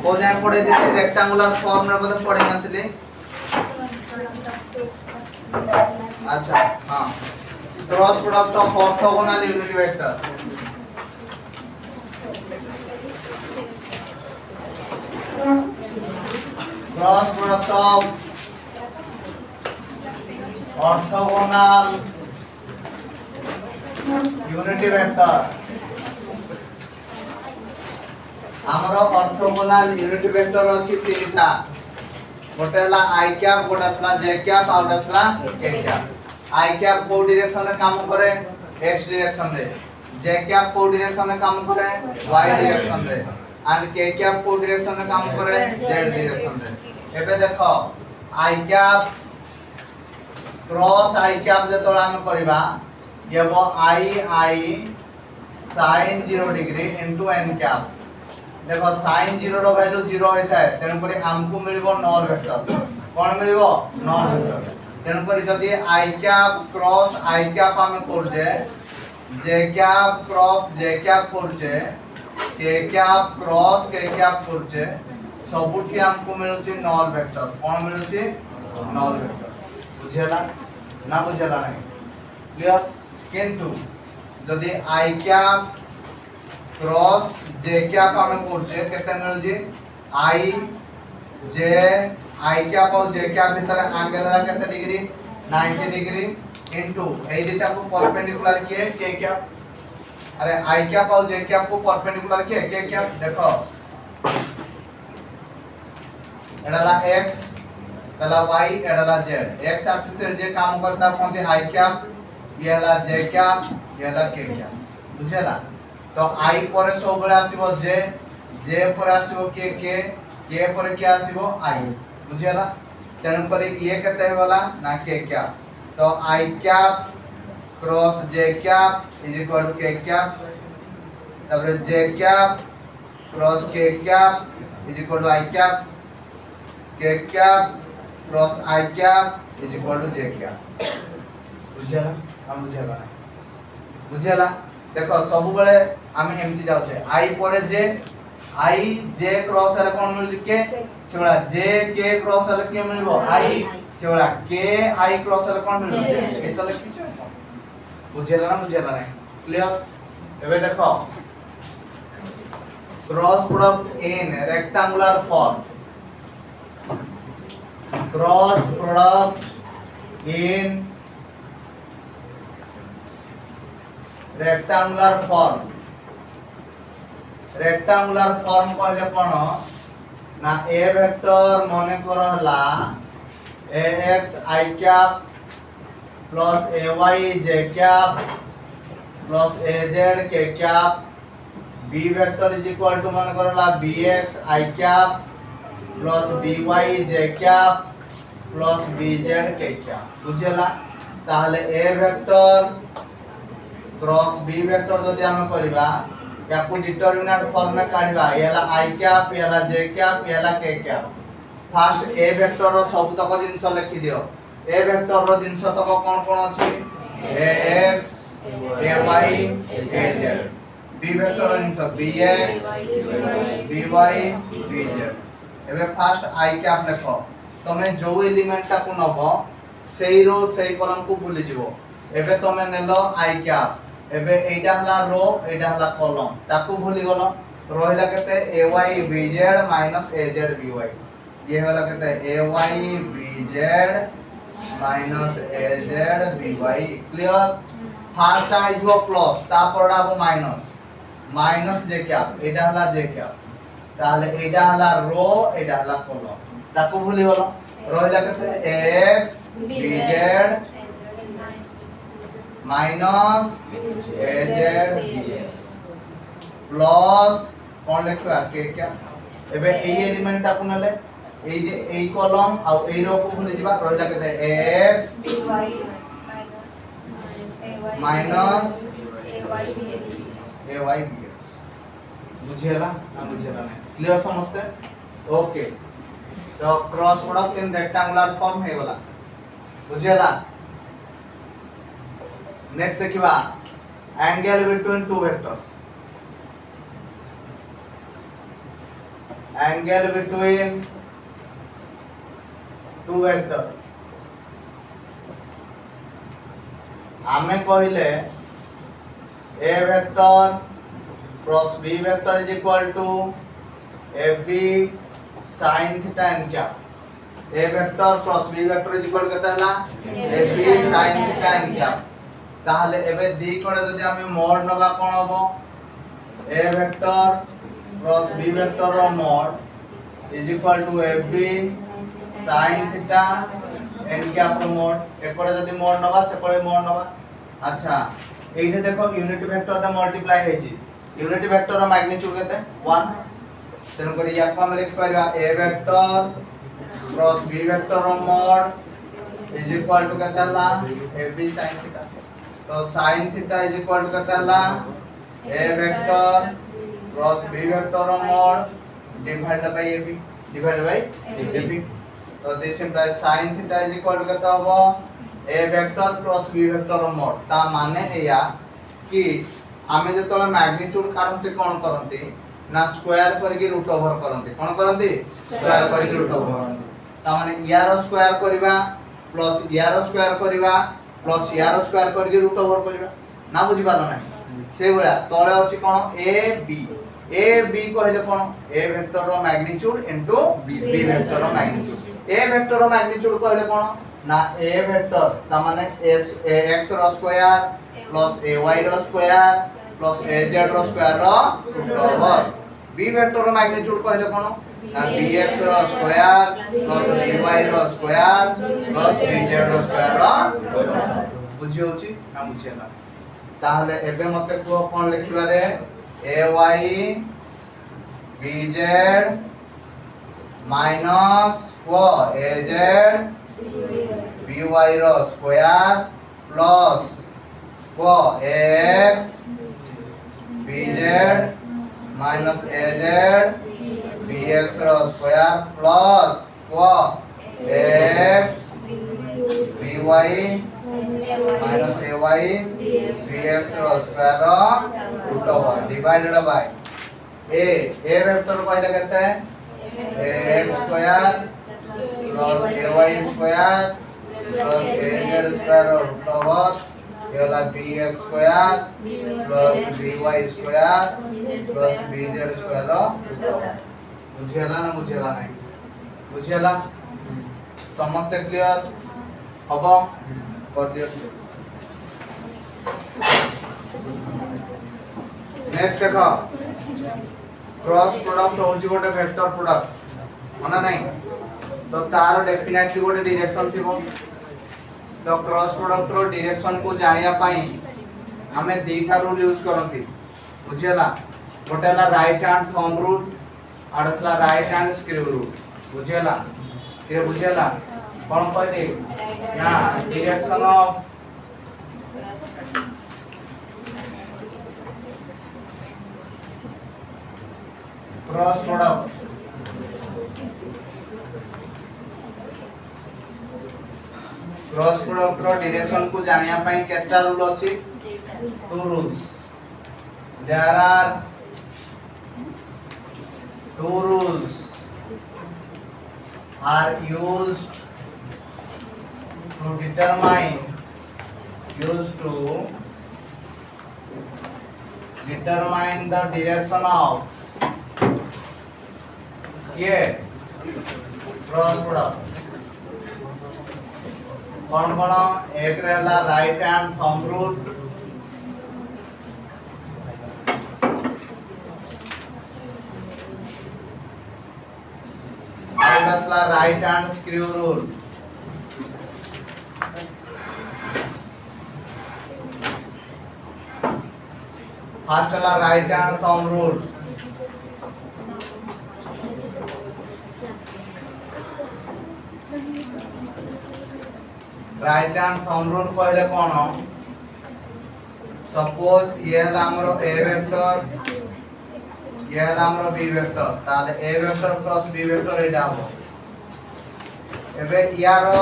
को जाय पढ़े दिली रेक्टेंगुलर फॉर्म रे बदे पढ़े नथले। अच्छा हां cross product of orthogonal unit vector cross product of orthogonal unit vector हमरो ऑर्थोगोनल यूनिट वेक्टर अछि तीनटा गोटे हला आई कैप गोटे असला जे कैप आउट असला के कैप आई कैप को डायरेक्शन रे काम करे x डायरेक्शन रे जे कैप को डायरेक्शन रे काम करे y डायरेक्शन रे एंड के कैप को डायरेक्शन रे काम करे z डायरेक्शन रे एबे देखो आई कैप क्रॉस आई कैप जे तोला हम करबा येबो i sin 0 degree into n cap देखो sin 0 रो वैल्यू 0 होता है तेन पर हमको मिलबो नॉन वेक्टर कोन मिलबो नॉन वेक्टर तेन पर जदी i cap cross i cap हम करजे j cap cross j cap करजे k cap cross k cap करजे सबुठी हमको मिलुची नॉन वेक्टर कोन मिलुची नॉन वेक्टर बुझेला ना बुझेला नहीं क्लियर किंतु जदी i cap cross J cap हम करछे केते मिलु जी आई जे आई कैप और जे कैप भीतर एंगल है केते डिग्री 90 डिग्री इनटू ए दिटा को परपेंडिकुलर के कैप अरे आई कैप और जे कैप को परपेंडिकुलर के कैप देखो एडाला x एडाला y एडाला z x axis से जे काम करता कोन आई कैप ये हला जे कैप ये हला के कैप बुझेला तो आई पर सब बळे आसीबो जे पर आसीबो के पर के आसीबो आई बुझेला तेन पर ये केते वाला ना के क्या तो I cap cross J cap is equal to K cap तब J cap cross K cap is equal to I cap K cap cross I cap is equal to J cap बुझेला हम बुझेला देखो सब बळे हम एमती जाउ छे आई पर जे क्रॉस हले कोन मिलु के सेबला जे के क्रॉस हले के मिलबो आई सेबला के आई क्रॉस हले कोन मिलु जे एतो लिखि छै बुझेला ना क्लियर एबे देखो cross product in rectangular form cross product in rectangular form कहले कोन ना ए वेक्टर माने कर हला ax i cap plus ay j cap plus az k cap b vector is equal to माने कर हला bx i cap plus by j cap plus bz k cap बुझेला ताहले a vector cross b vector जदि हम करबा या को डिटरमिनेंट फॉर्म में काढबा येला i कैप येला j कैप येला k cap first a vector रो सब तक जिंस लिखि दियो a वेक्टर रो जिंस तक कोन अछि ax ay az b vector रो जिंस bx by bz एबे फर्स्ट i कैप लिखो तमे जो एलिमेंट ता को नबो सेई रो सेई कॉलम को भूली जिवो एबे तमे नेलो i कैप एबे एटा हला रो एटा हला कॉलम ताकू भूली गलो रहिला केते ay bz minus az by ये होला केते ay bz minus az by clear first आई जो प्लस ता परडा हो माइनस जे कैप एटा हला जे कैप ताले एटा हला रो एटा हला कॉलम ताकू भूली गलो रहिला केते x bz minus az bs plus कोन लिखबा के क्या एबे ए एलिमेंट ता कोनले ए जे ए कॉलम आ ए रो को भूली जिबा रहिला केते x by minus ay bs बुझेला ना बुझेला नहीं क्लियर समझते ओके तो cross product in rectangular form है वाला बुझेला नेक्स्ट देखिबा angle between two vectors angle between two vectors आमे कहले a vector cross b vector is equal to ab sin theta n cap a vector cross b vector is equal केते हला ab sin theta n cap ताहले एबे दी कोडे जदि आमे mode नबा कोन हबो a vector cross b vector रो mod is equal to ab sin theta n cap रो मोड एकोडे जदि मोड नबा सेकोडे मोड नबा अच्छा एइठे देखो यूनिट वेक्टर टा मल्टीप्लाई हेजी यूनिट वेक्टर रो मैग्नीट्यूड केते 1 तेन करी या को हम लिख परिबा a vector cross b vector रो मोड इज इक्वल टू केते हला ab sin थीटा तो sin theta is equal to केते हला a vector cross b vector रो मोड डिवाइडेड बाय ab तो this implies sin theta is equal to केते हबो a vector cross b vector रो मोड ता माने एया कि आमे जतले मैग्नीट्यूड काढंती कोन करंती ना स्क्वायर करके रूट ओवर करंती कोन करंती स्क्वायर करके रूट ओवर करंती ता माने यार स्क्वायर करबा प्लस यार स्क्वायर करबा प्लस यार स्क्वायर करके रूट ओवर करबा ना बुझी पालो ना से बडा तळे अछि कोन a b कहले कोन a वेक्टर रो मैग्नीट्यूड इनटू b वेक्टर रो मैग्नीट्यूड a वेक्टर रो मैग्नीट्यूड कहले कोन ना a वेक्टर ता माने x रो स्क्वायर प्लस ay रो स्क्वायर प्लस az रो स्क्वायर रो रूट ओवर b वेक्टर रो मैग्नीट्यूड कहले कोन ना bx रो स्क्वायर प्लस by रो स्क्वायर प्लस bz रो स्क्वायर रो बुझी होची ना बुझियला ताहले एबे मते को कोन लिखिबा रे ay bz माइनस को az by रो स्क्वायर प्लस को x bz minus az bx रो स्क्वायर प्लस को x by minus ay bx रो square root over divided by a vector कहले कहते हैं ax square plus ay square plus az square root over ये वाला bx square plus by square plus bz square root over बुझियला ना बुझियला नहीं बुझियला समस्त क्लियर हबो कर दियो नेक्स्ट देखो क्रॉस प्रोडक्ट होची गोटे वेक्टर प्रोडक्ट माने नहीं तो तार डेफिनेटली गोटे डायरेक्शन थिबो तो क्रॉस प्रोडक्ट रो डायरेक्शन को जानिया पई हमें दीटा रूल यूज करंती बुझियला गोटे ला राइट हैंड थंब रूल आडसला राइट हैंड स्क्रू रूल बुझियला के बुझियला कोन कहते ना direction of cross product cross product रो डायरेक्शन को जानिया पई केटा रूल अछि two rules there are two rules are used to determine the direction of ये क्रॉस प्रोडक्ट कौन कौन एक रहला राइट हैंड थंब रूल दूसरा right hand screw rule first वाला right hand thumb rule right hand thumb rule कहले कोन suppose ये हला हमरो a वेक्टर ये हला हमरो b वेक्टर ताले a vector plus b vector एटा हो एबे यारो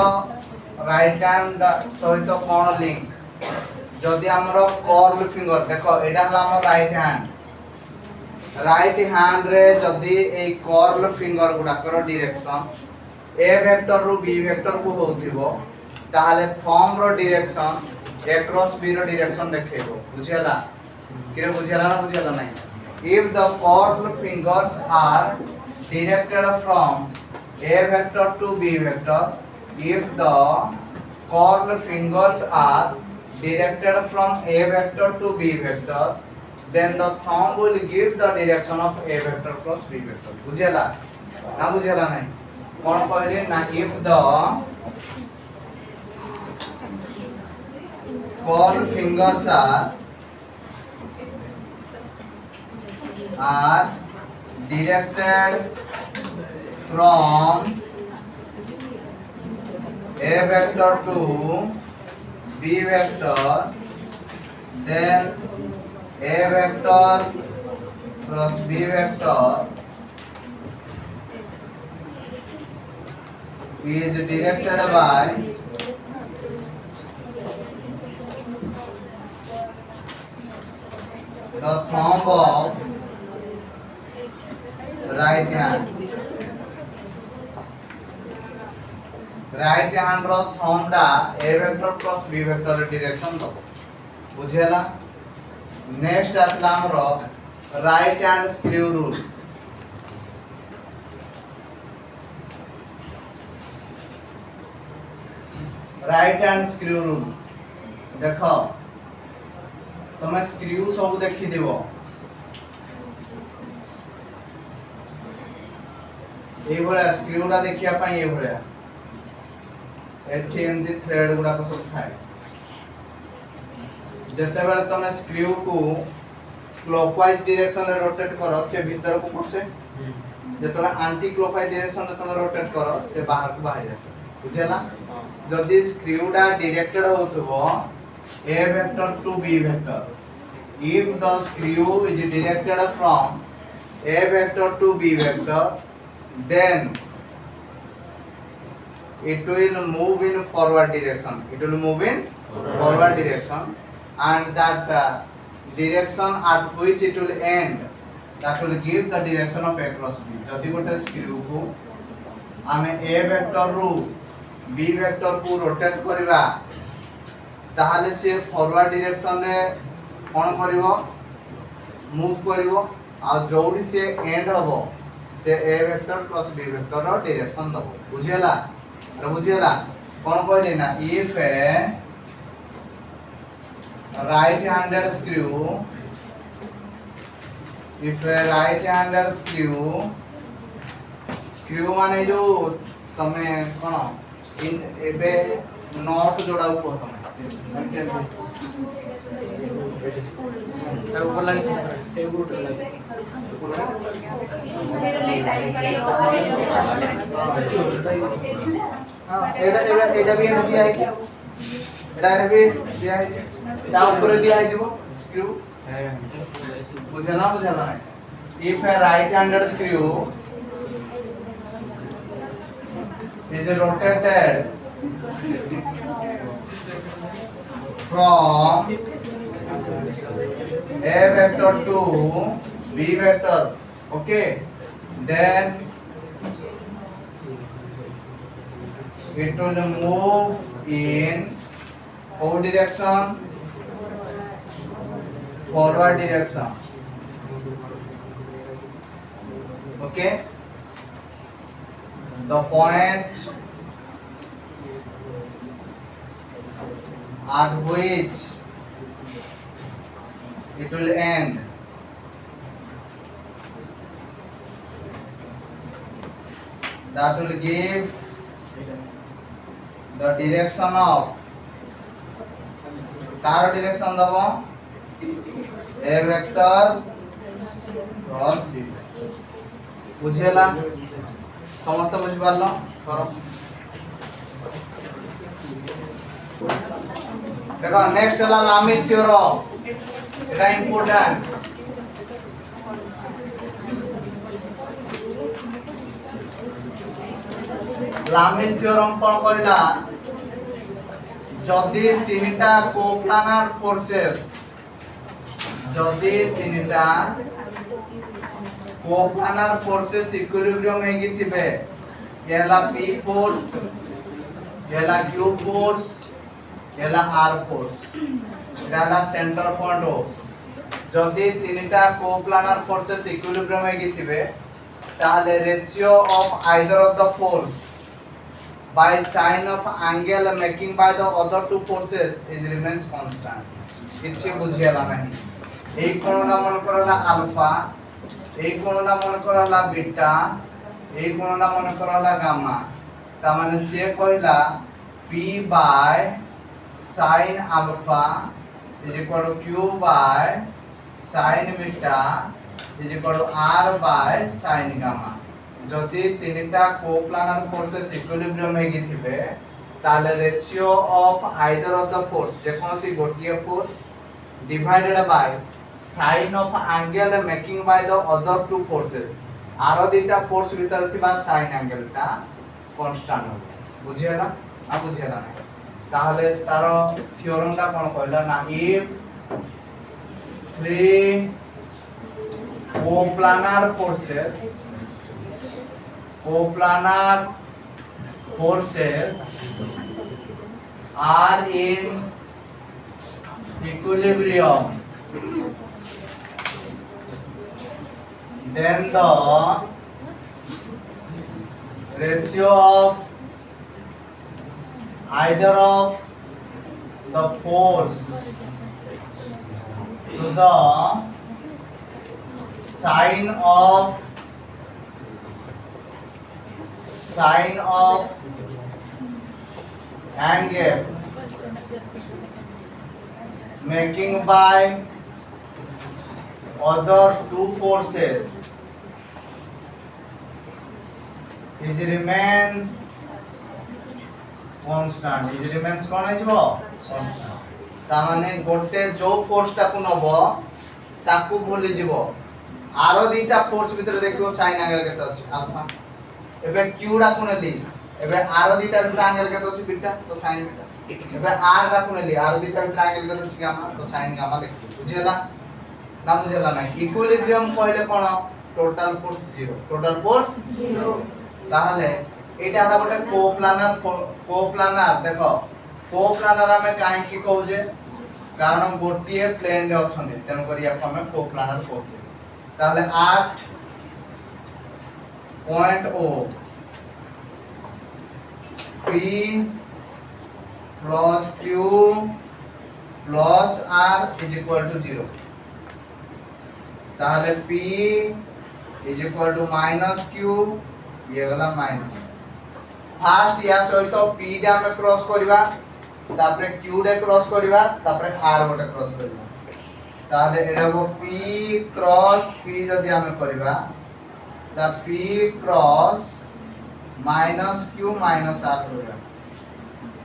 राइट हैंड सहित कोन लिंक जदी हमरो कर्व फिंगर देखो एटा हला हमरो राइट हैंड राइट हैंड रे जदी ए कर्ल फिंगर गुडाकर डायरेक्शन ए वेक्टर रु बी वेक्टर को होथिबो ताहाले थंब रो डायरेक्शन ए क्रॉस बी रो डायरेक्शन देखेबो बुझियाला के बुझियाला ना बुझियाला नहीं if the curl fingers are directed from a vector to b vector if the curved fingers are directed from a vector to b vector then the thumb will give the direction of a vector cross b vector बुझेला ना बुझेला नहीं कौन कहले ना if the curved fingers are directed from a vector to b vector then a vector cross b vector is directed by the thumb of right hand रो thumb डा A vector cross B vector direction दो बुझेला next आसला हमरो right hand screw rule right hand screw rule देखो तुम screw सब देखि दिबो ए भला स्क्रू टा देखिया पई ए भला एठी एमती थ्रेड गुडा को सब थाए जते बेले तुम स्क्रू को क्लॉकवाइज डायरेक्शन रे रोटेट करो से भीतर को पसे जतला एंटी क्लॉकवाइज डायरेक्शन रे तुम रोटेट करो से बाहर को बाहर जासे बुझेला जदी स्क्रू डा डायरेक्टेड होतबो A vector to B vector if the screw is directed from A vector to B vector then it will move in forward direction forward direction and that direction at which it will end that will give the direction of a cross b जदि गोटे screw को आमे a vector रु b vector को rotate करबा ताहाले से forward direction रे कोन करबो मूव करबो आ जोडी से एंड हबो से ए वेक्टर प्लस बी वेक्टर रो डायरेक्शन दबो बुझेला अरे बुझेला कोन कहले ना if A right handed screw screw माने जो तमे कोन इन एबे नॉट जोड़ा को तमे तार ऊपर लगे टेबल ऊपर लगे हां एडा भी दिया है क्या एडा भी दिया है ता ऊपर दिया है जो स्क्रू बुझला if A right handed screw is rotated from a vector to b vector okay then it will move in what direction forward direction okay the point at which it will end that will give the direction of car direction दबो a vector cross b बुझेला समस्त बुझ पारलो करो देखो next वाला लामिस theorem এটা important Lamis theorem কোন কইলা যদি তিনটা কোপ্লানার ফোর্সেস যদি তিনটা कोप्लानर फोर्सेस इक्विलिब्रियम हेगी थिबे येला P फोर्स येला Q फोर्स येला R फोर्स एला सेंटर पॉइंट हो जदि तीनटा कोप्लानर फोर्सेस इक्विलिब्रियम हेगी थिबे ताले ratio of either of the force by sign of angle making by the other two forces is remains constant किछि बुझियाला नाही एई कोणला मन करला अल्फा एई कोणला मन करला बीटा एई कोणला मन करला गामा ता माने से कहला p by sin alpha is equal to q by sin beta is equal to r by sin gamma যদি তিনটা কোপ্লানার ফোর্সেস ইকুইলিব্রিয়াম হেগি থিবে তাহলে ratio of either of the force যে কোনসি গোটিয়ে force divided by sine of angle making by the other two forces আর দুইটা ফোর্স ভিতরে থিবা সাইন অ্যাঙ্গেলটা কনস্ট্যান্ট হবে বুঝিয়ালা না বুঝিয়ালা না তাহলে তার থিওরেমটা কোন কইলা না if three coplanar forces are in equilibrium then the ratio of either of the force to the sine of angle making by other two forces is remains constant is remains कोन हेजबो constant ता माने गोटे जो force टाकू नबो ताकू भूली जिवो आरो दीटा फोर्स भीतर देखियो साइन एंगल केते अछि अल्फा एबे q डा सुनेली एबे r दीटा भीतर एंगल केते अछि बीटा तो साइन बीटा एबे r डा सुनेली r दीटा भीतर एंगल केते अछि गामा तो साइन गामा देखि बुझियला ना बुझियला ना इक्विलिब्रियम कहले कोन टोटल फोर्स 0 ताहले एटा हला गोटे कोप्लानर देखो कोप्लानर हमें काहे की कहू जे कारण गोटिए प्लेन रे अछने तेन करिया हमें कोप्लानर कहू ताहले 8.0 P plus Q plus R is equal to 0 ताहले P is equal to minus Q ये गला माइनस फास्ट या सहित P डे हम क्रॉस करबा तापरे Q डे क्रॉस करबा तापरे R गोटे क्रॉस करबा ताहले एडा को P क्रॉस P जदी हम करबा ता P cross minus Q minus R होगा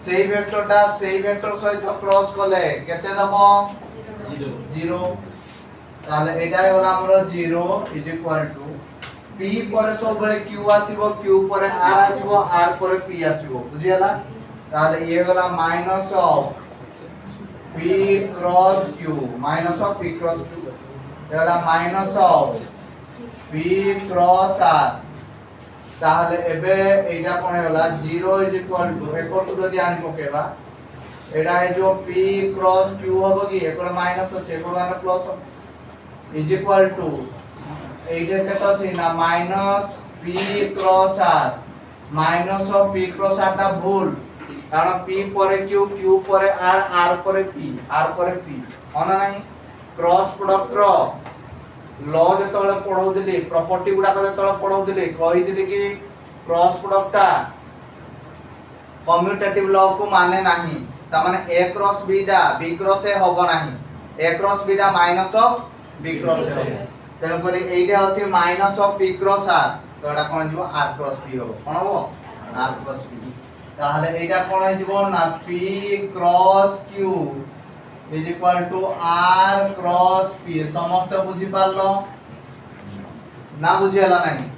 सेही वेक्टरटा सेही वेक्टर सहित क्रॉस करले केते दबो 0 ताहले एडा होला हमरो 0 इज इक्वल टू P पर सब बळे Q आसीबो Q पर R आसीबो R पर P आसीबो बुझियला ताले ये गला minus of P cross Q माइनस ऑफ P क्रॉस Q गला minus of P cross R ताले एबे एटा कोन होला 0 इज इक्वल टू एकटू जदी आनी पकेबा एटा है जो P क्रॉस Q होबो की एकड़ माइनस अछि एकड़ माने प्लस इज इक्वल टू एटा केत अछि ना minus P cross R minus of P cross R ता भूल कारण P पर Q Q पर R R पर P R पर P होना नहीं क्रॉस प्रोडक्ट रो लॉ जेतले पढौ दिली प्रॉपर्टी गुडा जेतले पढौ दिली कहि दिली कि क्रॉस प्रोडक्टटा कम्यूटेटिव लॉ को माने नाही ता माने A क्रॉस B डा B क्रॉस A होबो नाही A क्रॉस B डा minus of B cross A होबो तेन करी एइटा अछि minus of P cross R तो एटा कोन जिवो R क्रॉस P होबो कोन होबो R क्रॉस P ताहले एइटा कोन हो जिवो ना P cross Q is equal to R cross P समस्त बुझी पारलो ना बुझियाला नाही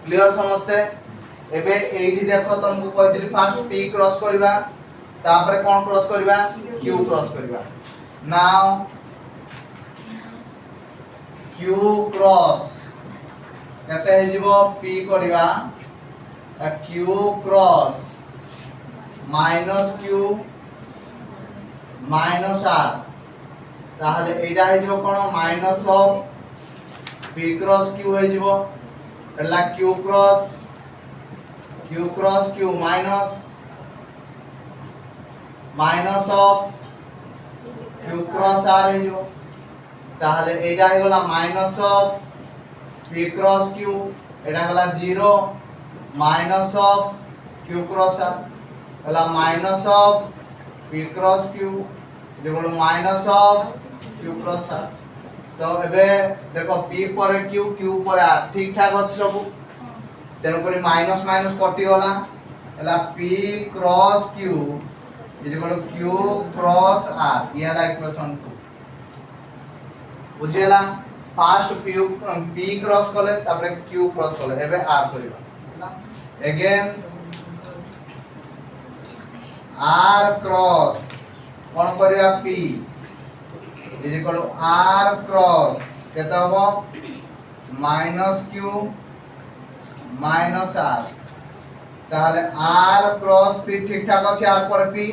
क्लियर समस्त एबे एइठी देखो तुमको कहदिली फास्ट P क्रॉस करबा तापरे कोन क्रॉस करबा Q क्रॉस करबा नाउ Q क्रॉस केते हे जीवो p करिवा q cross minus q minus r ताहले एटा हे जीवो कोन minus of p cross q हे जीवो एला q क्रॉस q माइनस ऑफ q क्रॉस r हे जीवो ताहले एटा हे गला minus of p cross q एटा गला 0 minus of q cross r गला minus of p cross q जे गलो minus of q cross r तो एबे देखो p पर q q पर r ठीक ठाक अछि सब तेन करी माइनस माइनस कटि गला एला p क्रॉस q जे गलो q क्रॉस r ये ला इक्वेशन 2 बुझेला फास्ट p क्रॉस कले तापर q क्रॉस कले एबे r करिबा अगेन r क्रॉस कोन करिया p is equal to r cross केता हो माइनस q माइनस r ताहले r क्रॉस p ठीक ठाक अछि r पर p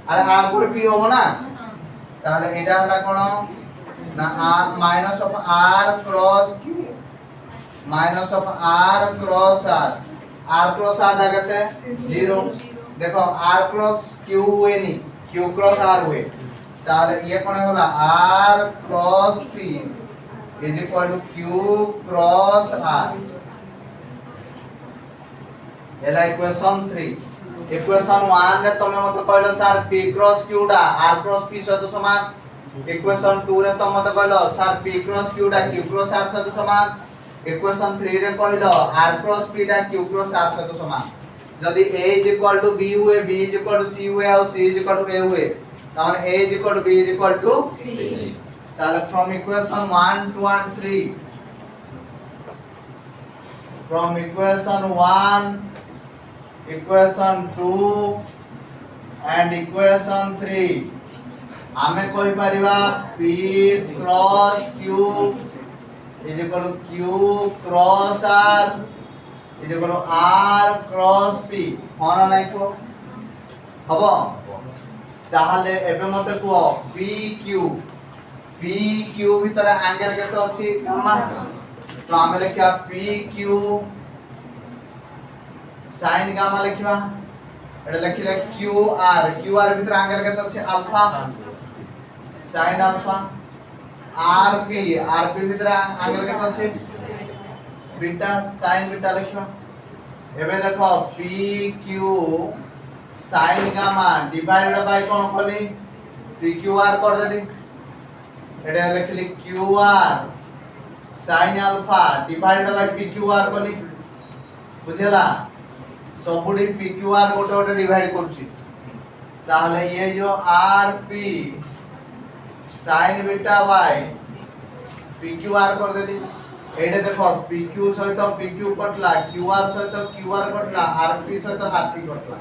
अरे r पर p हो ना ताहले एटा हला कोन ना r minus of r cross q माइनस of r cross r cross r लगते 0 देखो r क्रॉस q हुए नहीं q क्रॉस r हुए ताहले ये कोन होला r cross p is equal to q cross r एला इक्वेशन 3 इक्वेशन 1 रे तमे मत कहलो सर p क्रॉस q डा r क्रॉस p सहित समान इक्वेशन 2 रे तमे मत कहलो सर p क्रॉस q डा q क्रॉस r सहित समान इक्वेशन 3 रे कहलो r क्रॉस p डा q क्रॉस r सहित समान जदी a is equal to b हुए b is equal to c हुए और c is equal to a हुए ताने a is equal to b is equal to c ताले from equation 1 2 and 3 from equation 1 equation 2 and equation 3 आमे कोइ परिबा p cross q is equal to q cross r is equal to r cross p होना नाही को हबो ताहले एबे मते को pq भीतर एंगल केते अछि गामा तो आमे लिखा pq sin गामा लिखिबा एटा लिखिले qr भीतर एंगल केते अछि अल्फा sin अल्फा rp भीतर एंगल केते अछि बीटा sin बीटा लिखिबा एबे देखो pq sin gamma divided by कोन खली pqr कर देली एटा लिखली qr sin alpha divided by pqr खली बुझेला सबुडी pqr गोटे गोटे डिवाइड करछि ताहले ये जो rp sin beta bye pqr कर देली एडे देखो pq सहित pq कटला qr सहित qr कटला rp सहित rp कटला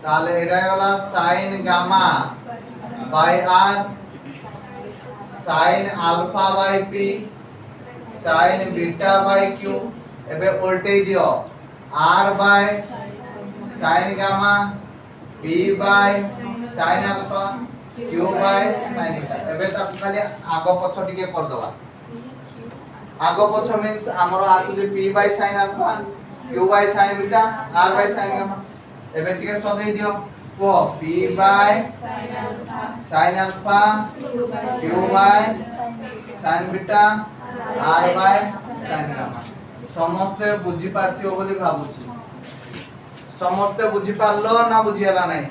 ताले एडा गला sin gamma by r sin alpha by p sin beta by q एबे उल्टे दियो r by sin gamma p by sin alpha q by sin beta एबे त खाली आगो पछ टिके कर दवा आगो पछ मींस हमरो आसु जे p by sin alpha q by sin beta r by sin gamma एबे टिके सजै दियो को p by sin alpha q by sin beta r by sin gamma समस्त बुझी पारथियो बोली भाबुची समस्त बुझी पारलो ना बुझियाला नाही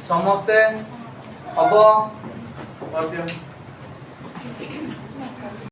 समस्त हबो कर दियो